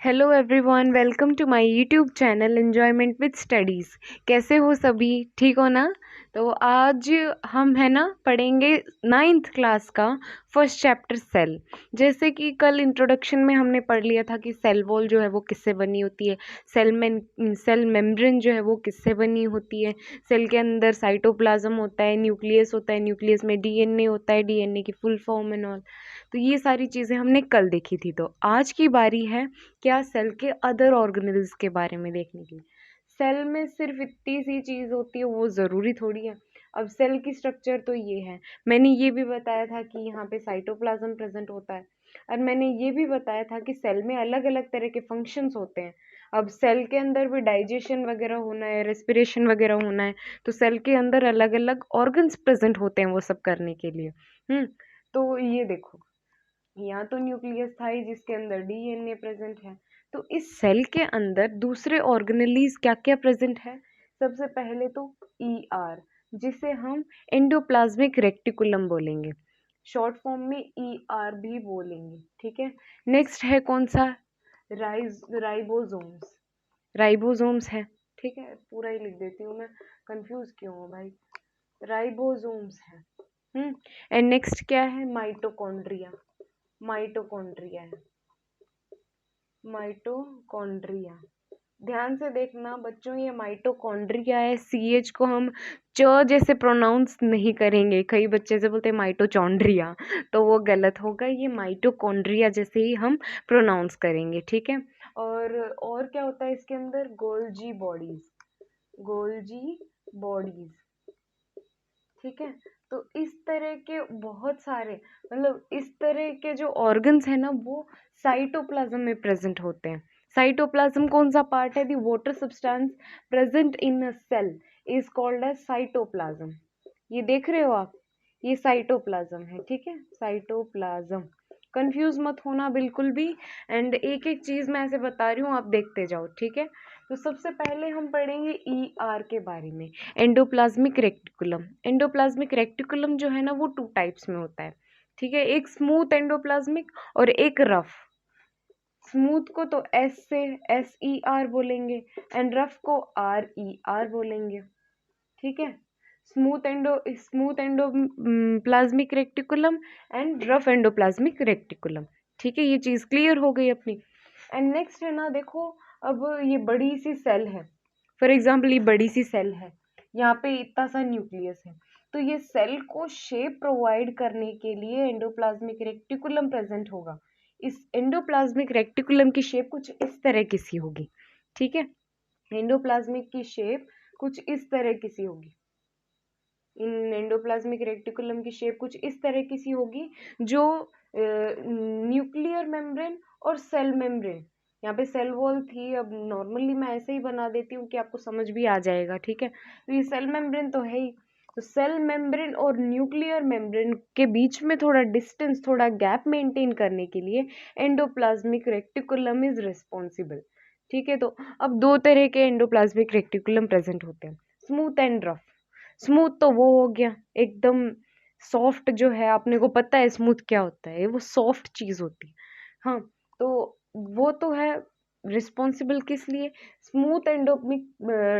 Hello everyone, welcome to my YouTube channel enjoyment with studies. कैसे हो सभी? ठीक हो ना? तो आज हम है ना पढ़ेंगे 9th क्लास का फर्स्ट चैप्टर सेल। जैसे कि कल इंट्रोडक्शन में हमने पढ़ लिया था कि सेल वॉल जो है वो किससे बनी होती है, सेल मेम्ब्रेन जो है वो किससे बनी होती है, सेल के अंदर साइटोप्लाज्म होता है, न्यूक्लियस होता है, न्यूक्लियस में डीएनए होता है, डीएनए की फुल फॉर्म एंड ऑल। तो ये सारी चीज़ें हमने कल देखी थी। तो आज की बारी है क्या सेल के अदर ऑर्गेनेल्स के बारे में देखने के लिए। सेल में सिर्फ इतनी सी चीज़ होती है, वो ज़रूरी थोड़ी है। अब सेल की स्ट्रक्चर तो ये है, मैंने ये भी बताया था कि यहाँ पे साइटोप्लाज्म प्रेजेंट होता है, और मैंने ये भी बताया था कि सेल में अलग अलग तरह के फंक्शंस होते हैं। अब सेल के अंदर भी डाइजेशन वगैरह होना है, रेस्पिरेशन वगैरह होना है, तो सेल के अंदर अलग अलग ऑर्गन्स प्रेजेंट होते हैं वो सब करने के लिए। तो ये देखो, यहाँ तो न्यूक्लियस था ही जिसके अंदर डीएनए प्रेजेंट है। तो इस सेल के अंदर दूसरे ऑर्गेनेलीज क्या क्या प्रेजेंट है? सबसे पहले तो ईआर, जिसे हम एंडोप्लाज्मिक रेक्टिकुलम बोलेंगे, शॉर्ट फॉर्म में ईआर भी बोलेंगे, ठीक है। नेक्स्ट है कौन सा? राइबोसोम्स। राइबोसोम्स है, ठीक है, पूरा ही लिख देती हूँ मैं, कंफ्यूज क्यों हो भाई। राइबोसोम्स है। एंड नेक्स्ट क्या है? माइटोकॉन्ड्रिया। माइटोकॉन्ड्रिया है, माइटोकॉन्ड्रिया। ध्यान से देखना बच्चों, ये माइटोकॉन्ड्रिया है, सीएच को हम च जैसे प्रोनाउंस नहीं करेंगे। कई बच्चे से बोलते हैं माइटोचॉन्ड्रिया, तो वो गलत होगा, ये माइटोकॉन्ड्रिया जैसे ही हम प्रोनाउंस करेंगे, ठीक है। और क्या होता है इसके अंदर? गोल्जी बॉडीज, गोल्जी बॉडीज, ठीक है। तो इस तरह के बहुत सारे, मतलब इस तरह के जो ऑर्गन्स है ना, वो साइटोप्लाज्म में प्रेजेंट होते हैं। साइटोप्लाज्म कौन सा पार्ट है? The water substance present in a cell is called as cytoplasm. ये देख रहे हो आप, ये साइटोप्लाज्म है, ठीक है, साइटोप्लाज्म। कंफ्यूज मत होना बिल्कुल भी, एंड एक एक चीज मैं ऐसे बता रही हूँ, आप देखते जाओ, ठीक है। तो सबसे पहले हम पढ़ेंगे ईआर के बारे में, एंडोप्लाज्मिक रेक्टिकुलम। एंडोप्लाज्मिक रेक्टिकुलम जो है ना, वो 2 टाइप्स में होता है, ठीक है। एक स्मूथ एंडोप्लाज्मिक और एक रफ। स्मूथ को तो एस से SER बोलेंगे, एंड रफ को RER बोलेंगे, ठीक है। Smooth endoplasmic reticulum and rough endoplasmic reticulum, ठीक है। ये चीज क्लियर हो गई अपनी। एंड नेक्स्ट है ना, देखो, अब ये बड़ी सी सेल है, फॉर एग्जाम्पल ये बड़ी सी सेल है, यहाँ पे इतना सा न्यूक्लियस है, तो ये सेल को शेप प्रोवाइड करने के लिए एंडोप्लाज्मिक रेक्टिकुलम प्रेजेंट होगा। इस एंडोप्लाज्मिक रेक्टिकुलम की शेप कुछ इस तरह की सी होगी, ठीक है। एंडोप्लाज्मिक की शेप कुछ इस तरह की सी होगी, इन एंडोप्लाज्मिक रेक्टिकुलम की शेप कुछ इस तरह की सी होगी, जो न्यूक्लियर मेम्ब्रेन और सेल मेम्ब्रेन, यहाँ पे सेल वॉल थी, अब नॉर्मली मैं ऐसे ही बना देती हूँ कि आपको समझ भी आ जाएगा, ठीक है। तो ये सेल मेम्ब्रेन तो है ही, तो सेल मेम्ब्रेन और न्यूक्लियर मेम्ब्रेन के बीच में थोड़ा डिस्टेंस, थोड़ा गैप मेंटेन करने के लिए एंडोप्लाज्मिक रेक्टिकुलम इज रिस्पॉन्सिबल, ठीक है। तो अब 2 तरह के एंडोप्लाज्मिक रेक्टिकुलम प्रेजेंट होते हैं, स्मूथ एंड रफ। स्मूथ तो वो हो गया एकदम सॉफ्ट, जो है अपने को पता है स्मूथ क्या होता है, वो सॉफ्ट चीज होती है। हाँ, तो वो तो है रिस्पॉन्सिबल किस लिए? स्मूथ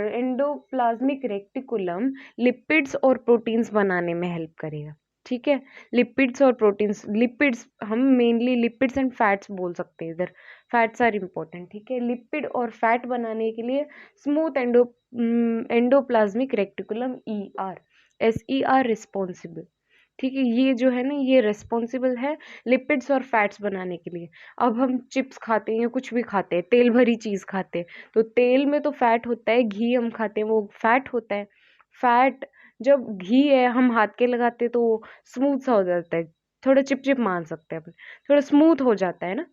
एंडोप्लाज्मिक रेक्टिकुलम लिपिड्स और प्रोटीन्स बनाने में हेल्प करेगा, ठीक है। लिपिड्स और प्रोटीन्स, लिपिड्स हम मेनली लिपिड्स एंड फैट्स बोल सकते हैं, इधर फैट्स आर इम्पोर्टेंट, ठीक है। लिपिड और फैट बनाने के लिए smooth endoplasmic reticulum SER responsible, ठीक है। ये जो है ना, ये रिस्पॉन्सिबल है लिपिड्स और फैट्स बनाने के लिए। अब हम चिप्स खाते हैं या कुछ भी खाते हैं, तेल भरी चीज खाते हैं, तो तेल में तो फैट होता है, घी हम खाते हैं वो फैट होता है। फैट, जब घी है हम हाथ के लगाते हैं तो स्मूथ सा हो जाता है, थोड़ा चिपचिप मान सकते हैं अपन, थोड़ा स्मूथ हो जाता है ना।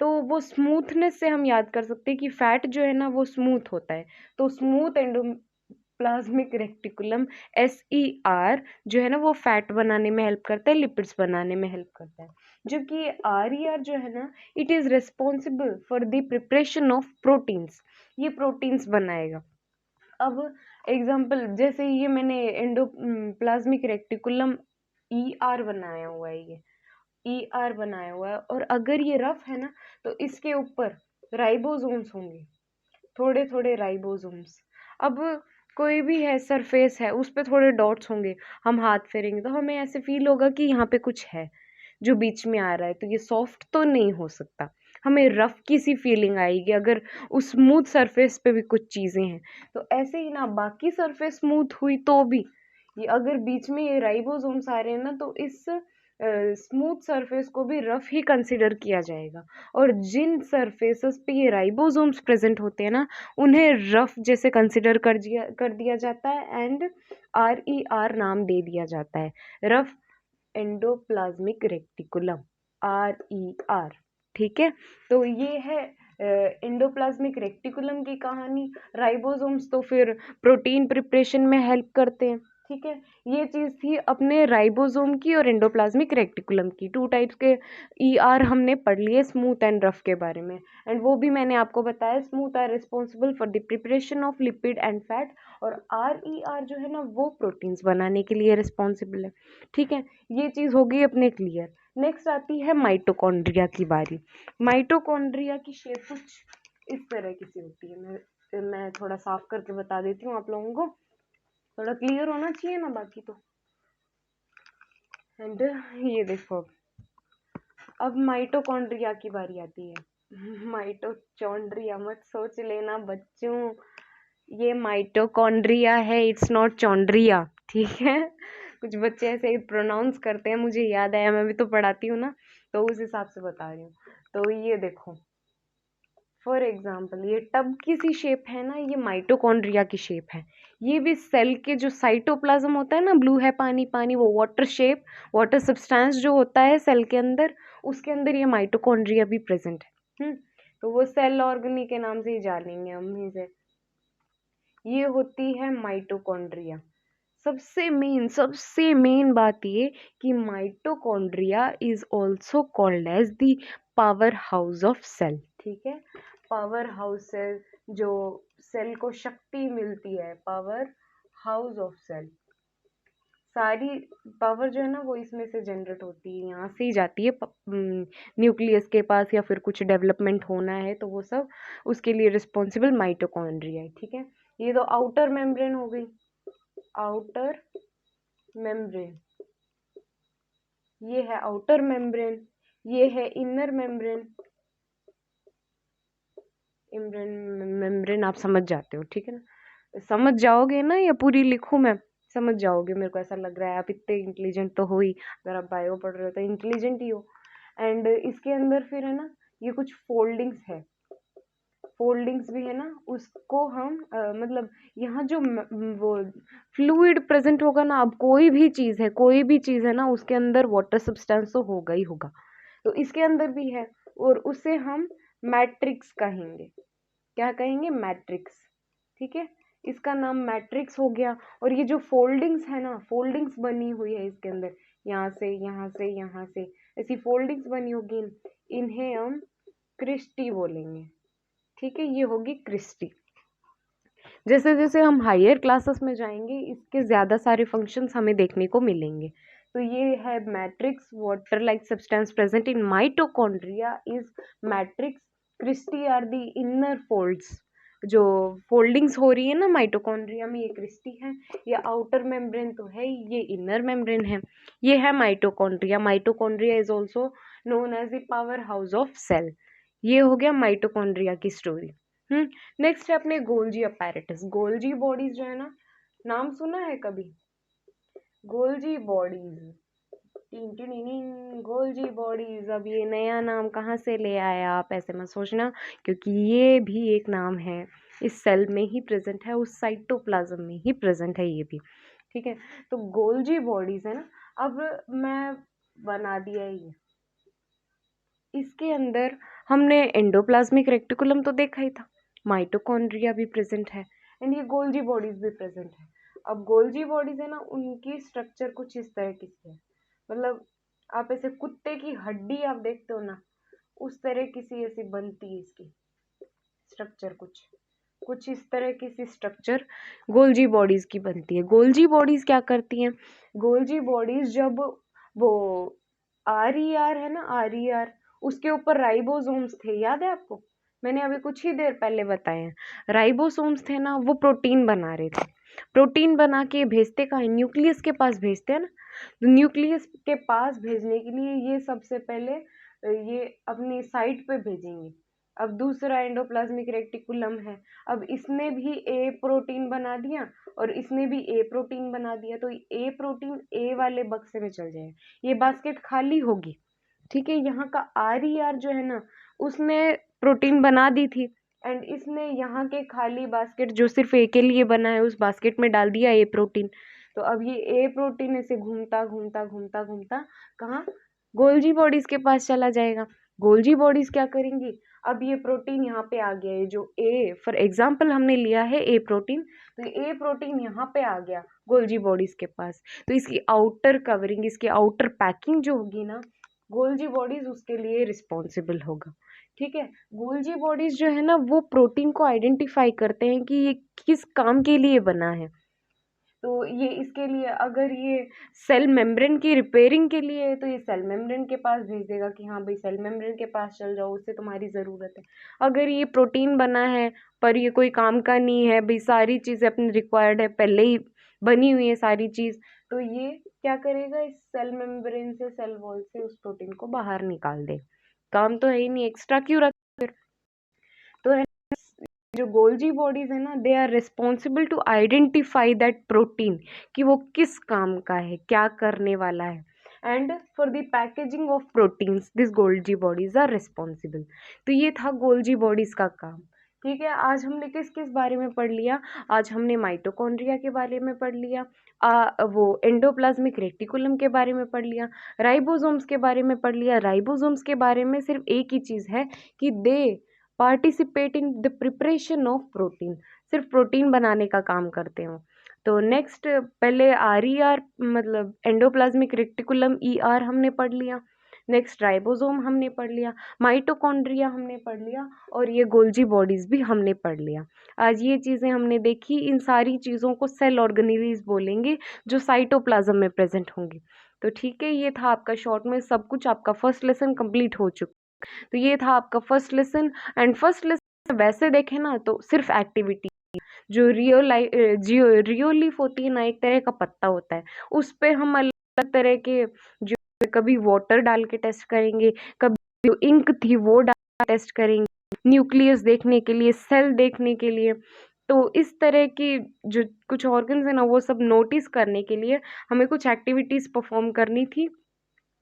तो वो स्मूथनेस से हम याद कर सकते हैं कि फैट जो है ना वो स्मूथ होता है। तो स्मूथ एंडोप्लाज्मिक रेक्टिकुलम SER जो है ना, वो फैट बनाने में हेल्प करता है, लिपिड्स बनाने में हेल्प करता है। जबकि RER जो है ना, it is responsible for the preparation of proteins, ये प्रोटीन्स बनाएगा। अब एग्जाम्पल, जैसे ये मैंने एंडोप्लाज्मिक रेक्टिकुलम ER बनाया हुआ है, ये ER बनाया हुआ है, और अगर ये रफ है ना, तो इसके ऊपर राइबोसोम्स होंगे, थोड़े थोड़े राइबोसोम्स। अब कोई भी है सरफेस है, उस पे थोड़े डॉट्स होंगे, हम हाथ फेरेंगे तो हमें ऐसे फील होगा कि यहाँ पे कुछ है जो बीच में आ रहा है, तो ये सॉफ्ट तो नहीं हो सकता, हमें रफ की सी फीलिंग आएगी अगर उस स्मूथ सरफेस पे भी कुछ चीज़ें हैं। तो ऐसे ही ना बाकी सरफेस स्मूथ हुई तो भी ये अगर बीच में ये राइबोसोम्स आ रहे हैं ना, तो इस स्मूथ सरफेस को भी रफ ही कंसिडर किया जाएगा। और जिन सरफेसेस पे ये राइबोसोम्स प्रेजेंट होते हैं ना, उन्हें रफ जैसे कंसिडर कर दिया जाता है एंड RER नाम दे दिया जाता है, रफ एंडोप्लाज्मिक रेक्टिकुलम, RER। ठीक है, तो ये है एंडोप्लाज्मिक रेक्टिकुलम की कहानी। राइबोसोम्स तो फिर प्रोटीन प्रिपरेशन में हेल्प करते हैं। ठीक है, ये चीज़ थी अपने राइबोसोम की और एंडोप्लाज्मिक रेक्टिकुलम की। 2 टाइप्स के ER हमने पढ़ लिए स्मूथ एंड रफ के बारे में, एंड वो भी मैंने आपको बताया, smooth are responsible for the preparation of lipid and fat, और RER जो है ना वो प्रोटीन्स बनाने के लिए रिस्पॉन्सिबल है। ठीक है, ये चीज़ हो गई अपने क्लियर। नेक्स्ट आती है माइटोकॉन्ड्रिया की बारी। माइटोकॉन्ड्रिया की शेप कुछ इस तरह की सी होती है। मैं थोड़ा साफ करके बता देती हूँ आप लोगों को, थोड़ा क्लियर होना चाहिए ना बाकी तो। एंड ये देखो, अब माइटोकॉन्ड्रिया की बारी आती है। माइटोचॉन्ड्रिया मत सोच लेना बच्चों, ये माइटोकॉन्ड्रिया है, इट्स नॉट चॉन्ड्रिया। ठीक है, कुछ बच्चे ऐसे प्रोनाउंस करते हैं, मुझे याद आया, मैं भी तो पढ़ाती हूँ ना, तो उस हिसाब से बता रही हूँ। तो ये देखो, फॉर एग्जाम्पल ये टब की सी शेप है ना, ये माइटोकॉन्ड्रिया की शेप है। ये भी सेल के जो साइटोप्लाज्म होता है ना, ब्लू है पानी पानी, वो वाटर शेप, वाटर सब्सटेंस जो होता है सेल के अंदर, उसके अंदर ये माइटोकॉन्ड्रिया भी प्रेजेंट है। तो वो सेल ऑर्गेनी के नाम से ही जानेंगे हम इसे। ये होती है माइटोकॉन्ड्रिया। सबसे मेन बात ये कि mitochondria is also called as the power house of cell. ठीक है, पावर हाउस सेल, जो सेल को शक्ति मिलती है, पावर हाउस ऑफ सेल। सारी पावर जो है ना वो इसमें से जनरेट होती है, यहाँ से ही जाती है न्यूक्लियस के पास, या फिर कुछ डेवलपमेंट होना है तो वो सब उसके लिए रिस्पॉन्सिबल माइटोकॉन्ड्रिया है। ठीक है, ये तो आउटर मेम्ब्रेन हो गई, आउटर मेम्ब्रेन, ये है आउटर मेम्ब्रेन, ये है इनर मेम्ब्रेन। मेम्ब्रेन आप समझ जाते हो, ठीक है ना, समझ जाओगे ना, या पूरी लिखूं मैं? समझ जाओगे, मेरे को ऐसा लग रहा है, आप इतने इंटेलिजेंट तो हो ही, अगर आप बायो पढ़ रहे हो तो इंटेलिजेंट ही हो। एंड इसके अंदर फिर है ना ये कुछ फोल्डिंग्स है, फोल्डिंग्स भी है ना, उसको हम मतलब यहाँ जो वो फ्लूइड प्रेजेंट होगा ना, अब कोई भी चीज़ है, कोई भी चीज़ है ना, उसके अंदर वाटर सब्सटेंस तो होगा ही होगा, तो इसके अंदर भी है, और उसे हम मैट्रिक्स कहेंगे। क्या कहेंगे? मैट्रिक्स। ठीक है, इसका नाम मैट्रिक्स हो गया। और ये जो फोल्डिंग्स है ना, फोल्डिंग्स बनी हुई है इसके अंदर, यहाँ से यहाँ से यहाँ से ऐसी फोल्डिंग्स बनी होगी, इन्हें हम क्रिस्टी बोलेंगे। ठीक है, ये होगी क्रिस्टी। जैसे जैसे हम हायर क्लासेस में जाएंगे, इसके ज़्यादा सारे फंक्शंस हमें देखने को मिलेंगे। तो ये है matrix, water like substance present in mitochondria is matrix, cristae are the inner folds. जो फोल्डिंग्स हो रही है ना माइटोकॉन्ड्रिया में, ये क्रिस्टी है, ये आउटर मेम्ब्रेन तो है, ये इनर मेम्ब्रेन है। ये है mitochondria. Mitochondria is also known as the power house of cell. ये हो गया माइटोकॉन्ड्रिया की स्टोरी। नेक्स्ट है अपने गोल्जी अपैरेटस। गोल्जी बॉडीज जो है ना, नाम सुना है कभी? गोल्जी बॉडीज, गोल्जी बॉडीज, अब ये नया नाम कहाँ से ले आया आप, ऐसे मत सोचना, क्योंकि ये भी एक नाम है, इस सेल में ही प्रेजेंट है, उस साइटोप्लाज्म में ही प्रेजेंट है ये भी। ठीक है, तो गोल्जी बॉडीज है ना, अब मैं बना दिया ये, इसके अंदर हमने एंडोप्लाज्मिक रेक्टिकुलम तो देखा ही था, माइटोकॉन्ड्रिया भी प्रेजेंट है, एंड ये गोल्जी बॉडीज भी प्रेजेंट है। अब गोल्जी बॉडीज है ना, उनकी स्ट्रक्चर कुछ इस तरह की है, मतलब आप ऐसे कुत्ते की हड्डी आप देखते हो ना, उस तरह की सी ऐसी बनती है इसकी स्ट्रक्चर, कुछ कुछ इस तरह की सी स्ट्रक्चर गोल्जी बॉडीज की बनती है। गोल्जी बॉडीज क्या करती हैं? गोल्जी बॉडीज जब वो RER है ना, RER, उसके ऊपर राइबोसोम्स थे, याद है आपको? मैंने अभी कुछ ही देर पहले बताए हैं। राइबोसोम्स थे ना, वो प्रोटीन बना रहे थे। प्रोटीन बना के भेजते कहाँ हैं? न्यूक्लियस के पास भेजते हैं ना। तो न्यूक्लियस के पास भेजने के लिए ये सबसे पहले ये अपनी साइट पे भेजेंगे। अब दूसरा एंडोप्लाज्मिक रेटिकुलम है। अब इसने भी ए प्रोटीन बना दिया और इसने भी ए प्रोटीन बना दिया, तो ए प्रोटीन ए वाले बक्से में चल जाएगा। ये बास्केट खाली होगी। ठीक है, यहाँ का आर ई आर जो है ना, उसने प्रोटीन बना दी थी एंड इसने यहाँ के खाली बास्केट जो सिर्फ ए के लिए बना है, उस बास्केट में डाल दिया ए प्रोटीन। तो अब ये ए प्रोटीन ऐसे घूमता घूमता घूमता घूमता कहाँ, गोल्जी बॉडीज के पास चला जाएगा। गोल्जी बॉडीज क्या करेंगी, अब ये प्रोटीन यहाँ पे आ गया है, जो ए फॉर एग्जाम्पल हमने लिया है ए प्रोटीन, तो ए प्रोटीन यहाँ पे आ गया गोल्जी बॉडीज के पास। तो इसकी आउटर कवरिंग, इसकी आउटर पैकिंग जो होगी ना, गोल्जी बॉडीज उसके लिए रिस्पॉन्सिबल होगा। ठीक है, गोल्जी बॉडीज जो है ना, वो प्रोटीन को आइडेंटिफाई करते हैं कि ये किस काम के लिए बना है। तो ये इसके लिए, अगर ये सेल मेम्ब्रेन की रिपेयरिंग के लिए है, तो ये सेल मेम्ब्रेन के पास भेज देगा कि हाँ भाई सेल मेम्ब्रेन के पास चल जाओ, उससे तुम्हारी ज़रूरत है। अगर ये प्रोटीन बना है पर ये कोई काम का नहीं है भाई, सारी चीज़ें अपनी रिक्वायर्ड है, पहले ही बनी हुई है सारी चीज़, तो ये क्या करेगा, इस सेल मेम्ब्रेन से, सेल वॉल से उस प्रोटीन को बाहर निकाल दे। काम तो है ही नहीं, एक्स्ट्रा क्यों रख। तो है, जो गोल्जी बॉडीज है ना, they are responsible to identify that protein कि वो किस काम का है, क्या करने वाला है। And for the packaging of proteins this Golgi bodies are responsible. तो ये था गोल्जी बॉडीज का काम। ठीक है, आज हमने किस किस बारे में पढ़ लिया, आज हमने माइटोकॉन्ड्रिया के बारे में पढ़ लिया, वो एंडोप्लाज्मिक रेटिकुलम के बारे में पढ़ लिया, राइबोसोम्स के बारे में पढ़ लिया। राइबोसोम्स के बारे में सिर्फ एक ही चीज़ है कि दे participate in the preparation of protein, सिर्फ प्रोटीन बनाने का काम करते हो। तो नेक्स्ट, पहले आर ई आर मतलब एंडोप्लाज्मिक रेटिकुलम ई आर हमने पढ़ लिया, नेक्स्ट राइबोसोम हमने पढ़ लिया, माइटोकॉन्ड्रिया हमने पढ़ लिया, और ये गोल्जी बॉडीज भी हमने पढ़ लिया। आज ये चीज़ें हमने देखी। इन सारी चीज़ों को सेल ऑर्गेनेल्स बोलेंगे जो साइटोप्लाज्म में प्रेजेंट होंगे। तो ठीक है, ये था आपका शॉर्ट में सब कुछ, आपका फर्स्ट लेसन कंप्लीट हो चुका। तो ये था आपका first lesson. And first lesson वैसे देखें ना तो सिर्फ एक्टिविटी, जो रियो लीफ होती है ना, एक तरह का पत्ता होता है, उस पे हम अलग तरह के, जो कभी वाटर डाल के टेस्ट करेंगे, कभी जो इंक थी वो डाल के टेस्ट करेंगे, न्यूक्लियस देखने के लिए, सेल देखने के लिए। तो इस तरह की जो कुछ ऑर्गन्स है ना, वो सब नोटिस करने के लिए हमें कुछ एक्टिविटीज परफॉर्म करनी थी,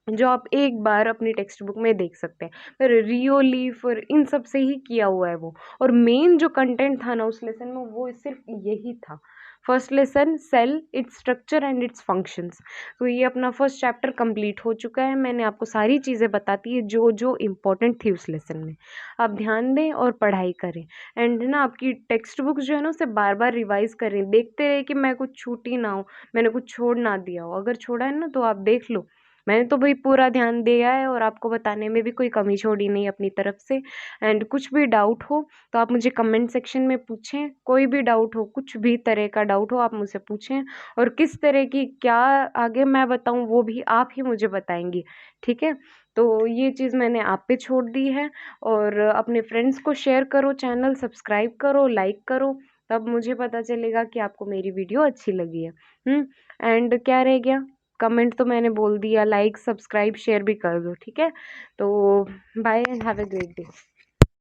जो आप एक बार अपनी टेक्स्ट बुक में देख सकते हैं। पर रियो लीफ और इन सब से ही किया हुआ है वो, और मेन जो कंटेंट था ना उस लेसन में, वो सिर्फ यही था। First lesson, cell, its structure and its functions. तो ये अपना फर्स्ट चैप्टर कंप्लीट हो चुका है। मैंने आपको सारी चीज़ें बताती है जो जो इम्पोर्टेंट थी उस लेसन में। आप ध्यान दें और पढ़ाई करें। एंड ना आपकी टेक्स्ट बुक जो है ना, उसे बार बार रिवाइज करें, देखते रहे कि मैं कुछ छूटी ना हो, मैंने कुछ छोड़ ना दिया हो। अगर छोड़ा है ना तो आप देख लो। मैंने तो भाई पूरा ध्यान दिया है और आपको बताने में भी कोई कमी छोड़ी नहीं अपनी तरफ से। एंड कुछ भी डाउट हो तो आप मुझे कमेंट सेक्शन में पूछें, कोई भी डाउट हो, कुछ भी तरह का डाउट हो आप मुझसे पूछें, और किस तरह की क्या आगे मैं बताऊं वो भी आप ही मुझे बताएंगी। ठीक है, तो ये चीज़ मैंने आप पे छोड़ दी है। और अपने फ्रेंड्स को शेयर करो, चैनल सब्सक्राइब करो, लाइक करो, तब मुझे पता चलेगा कि आपको मेरी वीडियो अच्छी लगी है। एंड क्या रह गया, कमेंट तो मैंने बोल दिया, लाइक सब्सक्राइब शेयर भी कर दो। ठीक है, तो bye and have a great day.